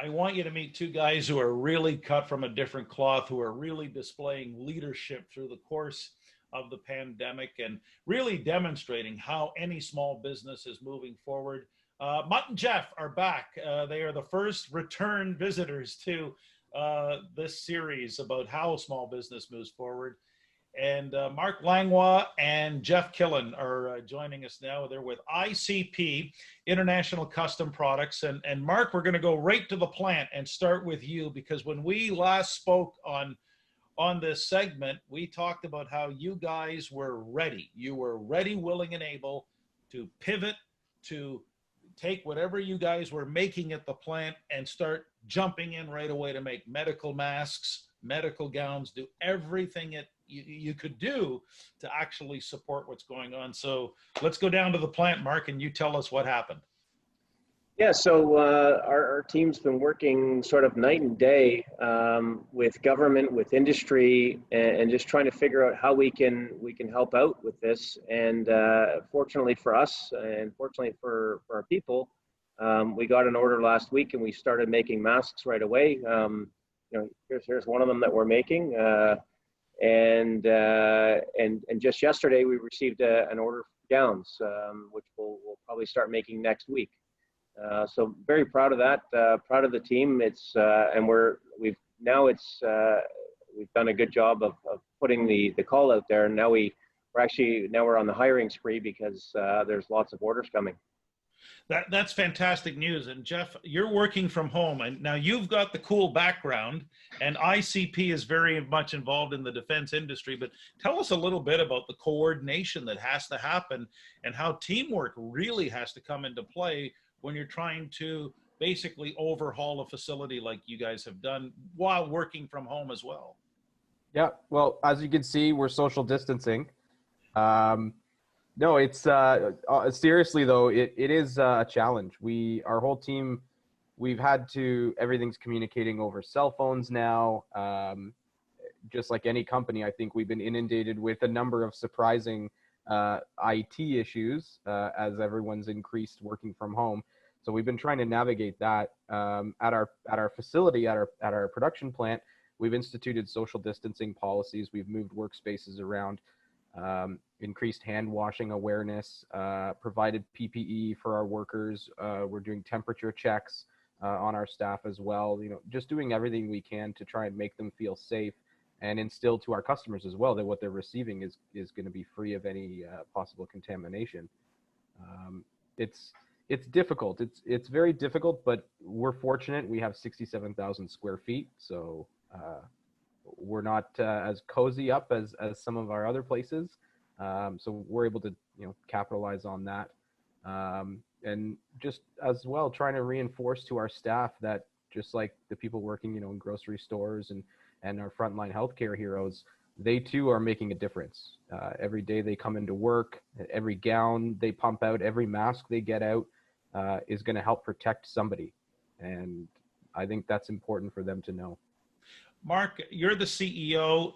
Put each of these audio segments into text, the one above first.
I want you to meet two guys who are really cut from a different cloth, who are really displaying leadership through the course of the pandemic and really demonstrating how any small business is moving forward. Mutt and Jeff are back. They are the first return visitors to this series about how small business moves forward. And Marc Langlois and Jeff Killin are joining us now. They're with ICP, International Custom Products. And Marc, we're going to go right to the plant and start with you, because when we last spoke on this segment, we talked about how you guys were ready. You were ready, willing, and able to pivot, to take whatever you guys were making at the plant and start jumping in right away to make medical masks, medical gowns, do everything you could do to actually support what's going on. So let's go down to the plant, Marc, and you tell us what happened. Yeah, so our team's been working sort of night and day with government, with industry, and just trying to figure out how we can help out with this. And fortunately for us, and fortunately for our people, we got an order last week, and we started making masks right away. Here's one of them that we're making. And just yesterday we received an order for gowns, which we'll probably start making next week. So very proud of that. Proud of the team. It's and we've done a good job of putting the call out there, and now we're on the hiring spree because there's lots of orders coming. That's fantastic news. And Jeff, you're working from home, and now you've got the cool background, and ICP is very much involved in the defense industry, but tell us a little bit about the coordination that has to happen and how teamwork really has to come into play when you're trying to basically overhaul a facility like you guys have done while working from home as well. Yeah, well, as you can see, we're social distancing. No, it's seriously though, it is a challenge. Our whole team, everything's communicating over cell phones now. Just like any company, I think we've been inundated with a number of surprising IT issues as everyone's increased working from home. So we've been trying to navigate that at our facility, at our production plant. We've instituted social distancing policies. We've moved workspaces around. Increased hand washing awareness, provided PPE for our workers. We're doing temperature checks on our staff as well. Just doing everything we can to try and make them feel safe and instill to our customers as well that what they're receiving is going to be free of any possible contamination. It's difficult. It's very difficult, but we're fortunate. We have 67,000 square feet, so we're not as cozy up as some of our other places. So we're able to, capitalize on that. And just as well, trying to reinforce to our staff that just like the people working, in grocery stores and our frontline healthcare heroes, they too are making a difference. Every day they come into work, every gown they pump out, every mask they get out is going to help protect somebody. And I think that's important for them to know. Marc, you're the CEO.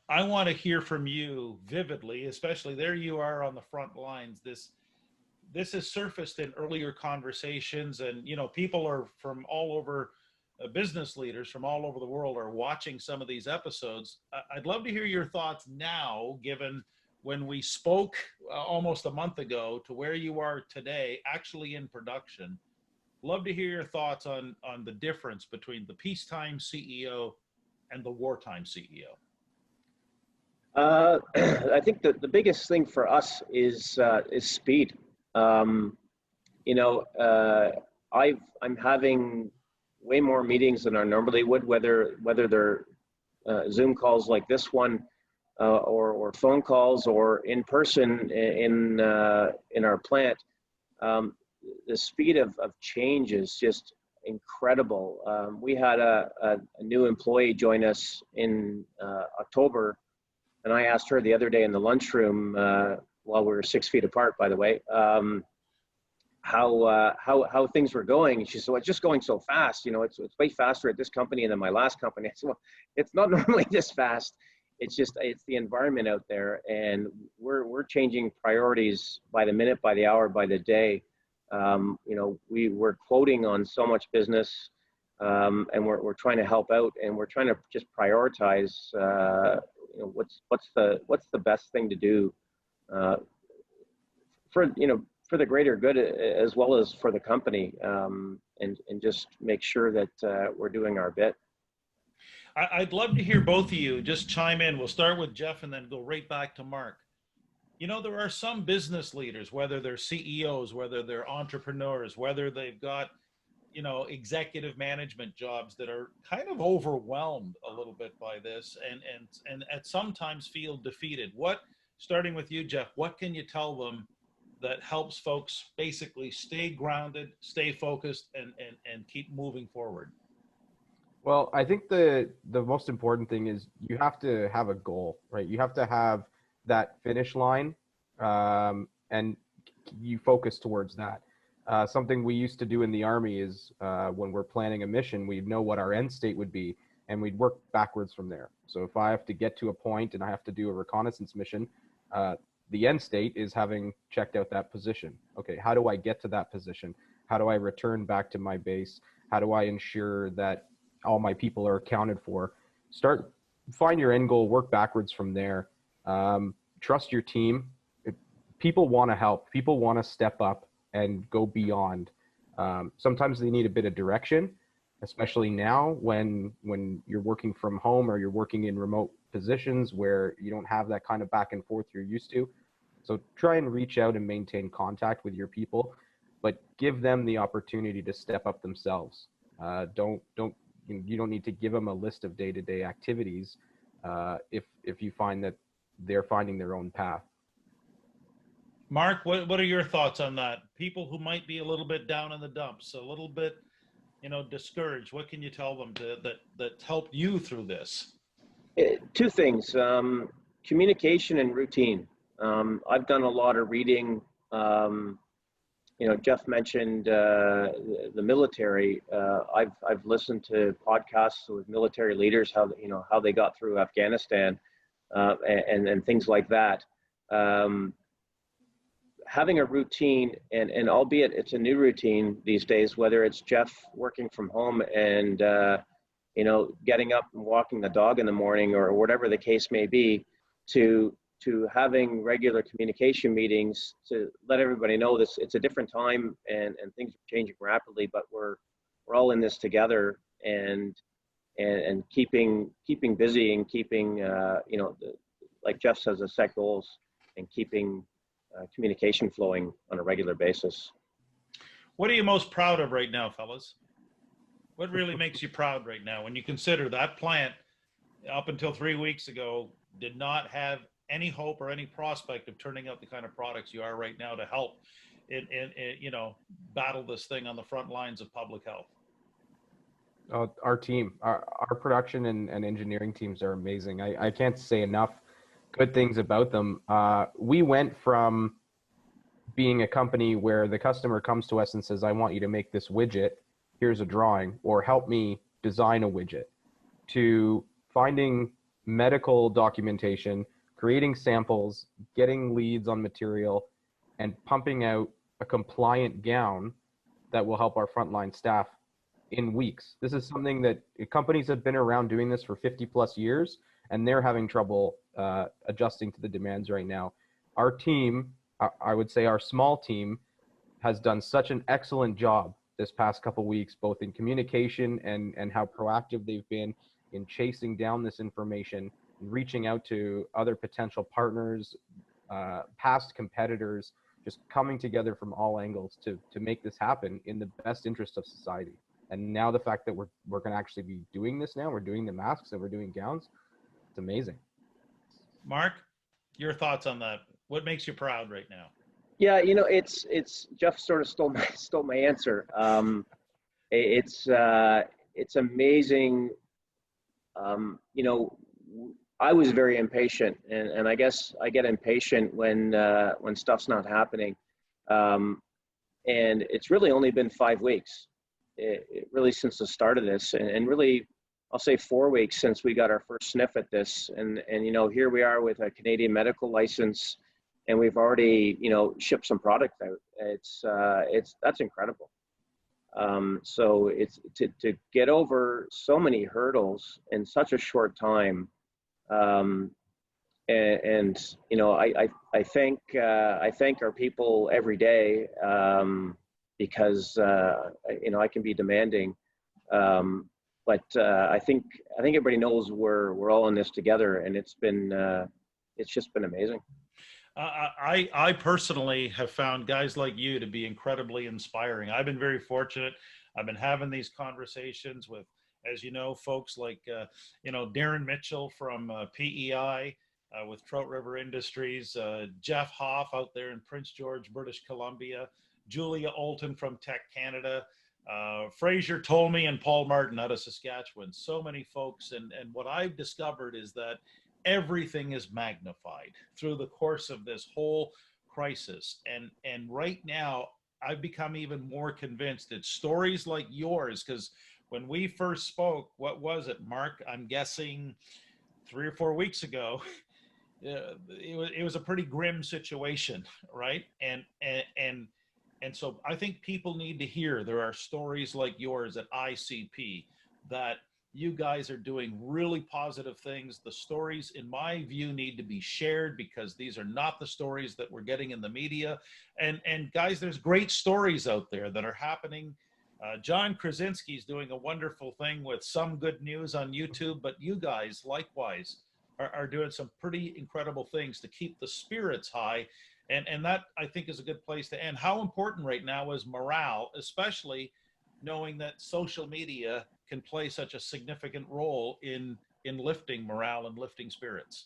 I want to hear from you vividly, especially there you are on the front lines. This has surfaced in earlier conversations, and people are from all over, business leaders from all over the world are watching some of these episodes. I'd love to hear your thoughts now, given when we spoke almost a month ago to where you are today, actually in production. Love to hear your thoughts on the difference between the peacetime CEO and the wartime CEO. I think the biggest thing for us is speed. I'm having way more meetings than I normally would, whether they're Zoom calls like this one, or phone calls, or in person in our plant. The speed of change is just incredible. We had a new employee join us in October, and I asked her the other day in the lunchroom, while we were 6 feet apart, by the way, how things were going. And she said, well, it's just going so fast. It's way faster at this company than my last company. I said, well, it's not normally this fast. It's the environment out there, and we're changing priorities by the minute, by the hour, by the day. We're quoting on so much business. and we're trying to help out, and we're trying to just prioritize, what's the best thing to do for for the greater good as well as for the company, and just make sure that we're doing our bit. I'd love to hear both of you just chime in. We'll start with Jeff and then go right back to Mark. There are some business leaders, whether they're CEOs, whether they're entrepreneurs, whether they've got, executive management jobs, that are kind of overwhelmed a little bit by this, and at sometimes feel defeated. Starting with you, Jeff, what can you tell them that helps folks basically stay grounded, stay focused, and keep moving forward? Well, I think the most important thing is you have to have a goal, right? You have to have that finish line, and you focus towards that. Something we used to do in the Army is when we're planning a mission, we'd know what our end state would be, and we'd work backwards from there. So if I have to get to a point and I have to do a reconnaissance mission, the end state is having checked out that position. Okay, how do I get to that position? How do I return back to my base? How do I ensure that all my people are accounted for? Find your end goal, work backwards from there. Trust your team. People want to help. People want to step up and go beyond. Sometimes they need a bit of direction, especially now when you're working from home or you're working in remote positions where you don't have that kind of back and forth you're used to. So try and reach out and maintain contact with your people, but give them the opportunity to step up themselves. You don't need to give them a list of day-to-day activities if you find that they're finding their own path. Mark, what are your thoughts on that? People who might be a little bit down in the dumps, a little bit, discouraged, what can you tell them that helped you through this? Two things, communication and routine. I've done a lot of reading. Jeff mentioned the military. I've listened to podcasts with military leaders, how they got through Afghanistan, and things like that. Having a routine, and albeit it's a new routine these days, whether it's Jeff working from home and getting up and walking the dog in the morning, or whatever the case may be, to having regular communication meetings to let everybody know it's a different time, and things are changing rapidly, but we're all in this together, and keeping busy, and keeping like Jeff says, the set goals, and keeping communication flowing on a regular basis. What are you most proud of right now, fellas? What really makes you proud right now when you consider that plant up until 3 weeks ago did not have any hope or any prospect of turning out the kind of products you are right now to help battle this thing on the front lines of public health? Our team, our production and engineering teams are amazing. I can't say enough good things about them. We went from being a company where the customer comes to us and says, I want you to make this widget, here's a drawing, or help me design a widget, to finding medical documentation, creating samples, getting leads on material, and pumping out a compliant gown that will help our frontline staff in weeks. This is something that companies have been around doing this for 50 plus years, and they're having trouble adjusting to the demands right now. Our team, I would say our small team, has done such an excellent job this past couple weeks, both in communication and how proactive they've been in chasing down this information and reaching out to other potential partners, past competitors, just coming together from all angles to make this happen in the best interest of society. And now the fact that we're going to actually be doing this now, we're doing the masks and we're doing gowns, it's amazing. Mark, your thoughts on that? What makes you proud right now? Yeah, it's Jeff sort of stole my answer. It's amazing. I was very impatient, and I guess I get impatient when stuff's not happening. And it's really only been 5 weeks, really since the start of this, and really, I'll say 4 weeks since we got our first sniff at this. And here we are with a Canadian medical license, and we've already shipped some product out. That's incredible. So it's to get over so many hurdles in such a short time. And you know, I thank our people every day, because you know, I can be demanding, but I think everybody knows we're all in this together, and it's just been amazing. I personally have found guys like you to be incredibly inspiring. I've been very fortunate. I've been having these conversations with, as you know, folks like you know, Darren Mitchell from PEI. With Trout River Industries, Jeff Hoff out there in Prince George, British Columbia, Julia Olton from Tech Canada, Fraser Tolmie and Paul Martin out of Saskatchewan. So many folks. And what I've discovered is that everything is magnified through the course of this whole crisis. And right now, I've become even more convinced it's stories like yours, because when we first spoke, what was it, Mark? I'm guessing 3 or 4 weeks ago. It was a pretty grim situation, right? And so I think people need to hear there are stories like yours at ICP, that you guys are doing really positive things. The stories, in my view, need to be shared, because these are not the stories that we're getting in the media. And guys, there's great stories out there that are happening. John Krasinski is doing a wonderful thing with Some Good News on YouTube, but you guys likewise are doing some pretty incredible things to keep the spirits high. And that, I think, is a good place to end. How important right now is morale, especially knowing that social media can play such a significant role in lifting morale and lifting spirits?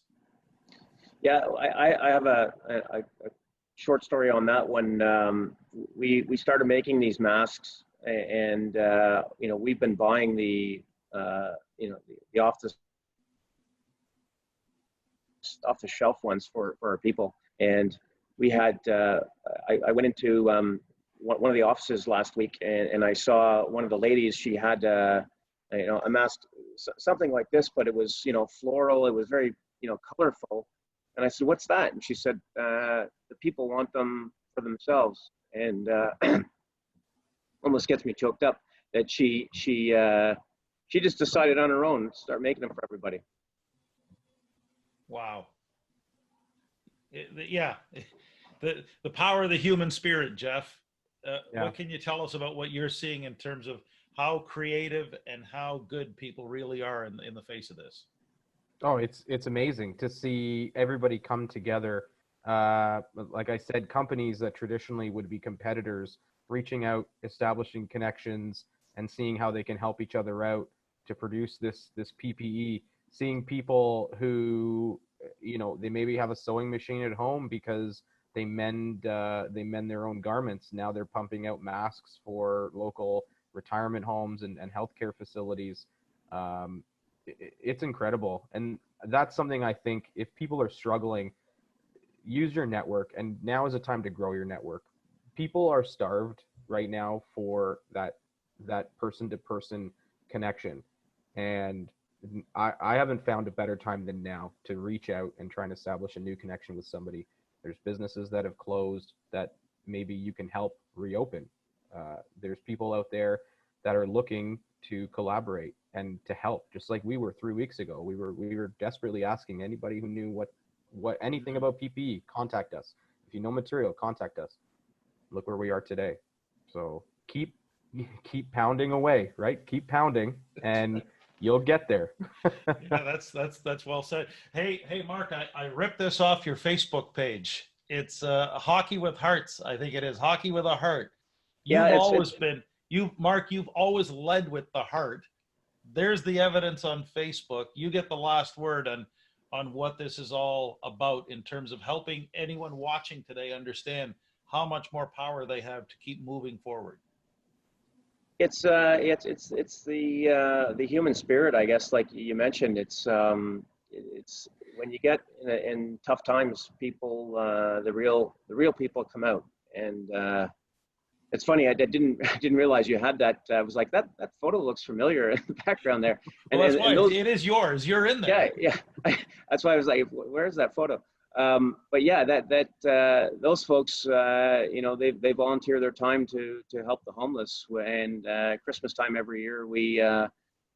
Yeah, I have a short story on that one. We started making these masks, and you know, we've been buying the you know, the off the shelf ones for our people. And we had I went into one of the offices last week, and I saw one of the ladies. She had you know, a mask, something like this, but it was, you know, floral. It was very, you know, colorful. And I said, "What's that?" And she said, "The people want them for themselves." And almost gets me choked up that she just decided on her own to start making them for everybody. Wow. Yeah. The power of the human spirit, Jeff. Yeah. What can you tell us about what you're seeing in terms of how creative and how good people really are in the face of this? Oh, it's amazing to see everybody come together. Like I said, companies that traditionally would be competitors reaching out, establishing connections, and seeing how they can help each other out to produce this PPE. Seeing people who, you know, they maybe have a sewing machine at home because they mend their own garments. Now they're pumping out masks for local retirement homes and healthcare facilities. It's incredible. And that's something I think, if people are struggling, use your network. And now is a time to grow your network. People are starved right now for that person-to-person connection. And I haven't found a better time than now to reach out and try and establish a new connection with somebody. There's businesses that have closed that maybe you can help reopen. There's people out there that are looking to collaborate and to help, just like we were 3 weeks ago. We were desperately asking anybody who knew what anything about PPE, contact us. If you know material, contact us. Look where we are today. So keep pounding away, right? Keep pounding, and you'll get there. Yeah, that's well said. Hey, Mark, I ripped this off your Facebook page. It's Hockey with Hearts. I think it is Hockey with a Heart. Mark, you've always led with the heart. There's the evidence on Facebook. You get the last word on what this is all about in terms of helping anyone watching today understand how much more power they have to keep moving forward. It's the human spirit, I guess. Like you mentioned, it's when you get in tough times, people, the real people come out. And it's funny, I didn't realize you had that. I was like, that photo looks familiar in the background there. And, well, that's why it is yours. You're in there. Yeah. That's why I was like, where's that photo? But yeah, those folks, you know, they volunteer their time to help the homeless. And Christmas time every year, we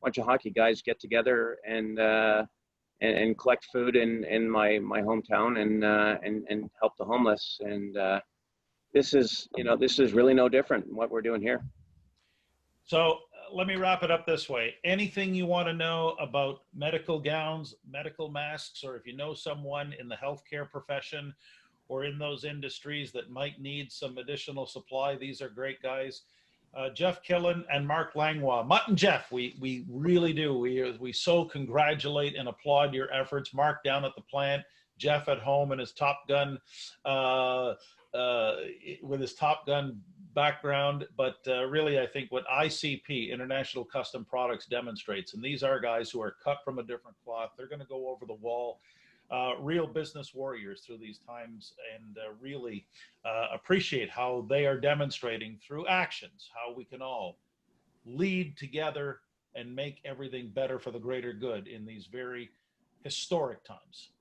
bunch of hockey guys get together and collect food in my hometown and help the homeless. And this is, you know, this is really no different than what we're doing here. So let me wrap it up this way. Anything you want to know about medical gowns, medical masks, or if you know someone in the healthcare profession or in those industries that might need some additional supply, these are great guys. Jeff Killin and Marc Langlois. Mutt and Jeff, we really do. We so congratulate and applaud your efforts. Marc down at the plant, Jeff at home in his Top Gun, with his Top Gun background. But really, I think what ICP, International Custom Products, demonstrates, and these are guys who are cut from a different cloth. They're going to go over the wall. Real business warriors through these times, and really appreciate how they are demonstrating through actions how we can all lead together and make everything better for the greater good in these very historic times.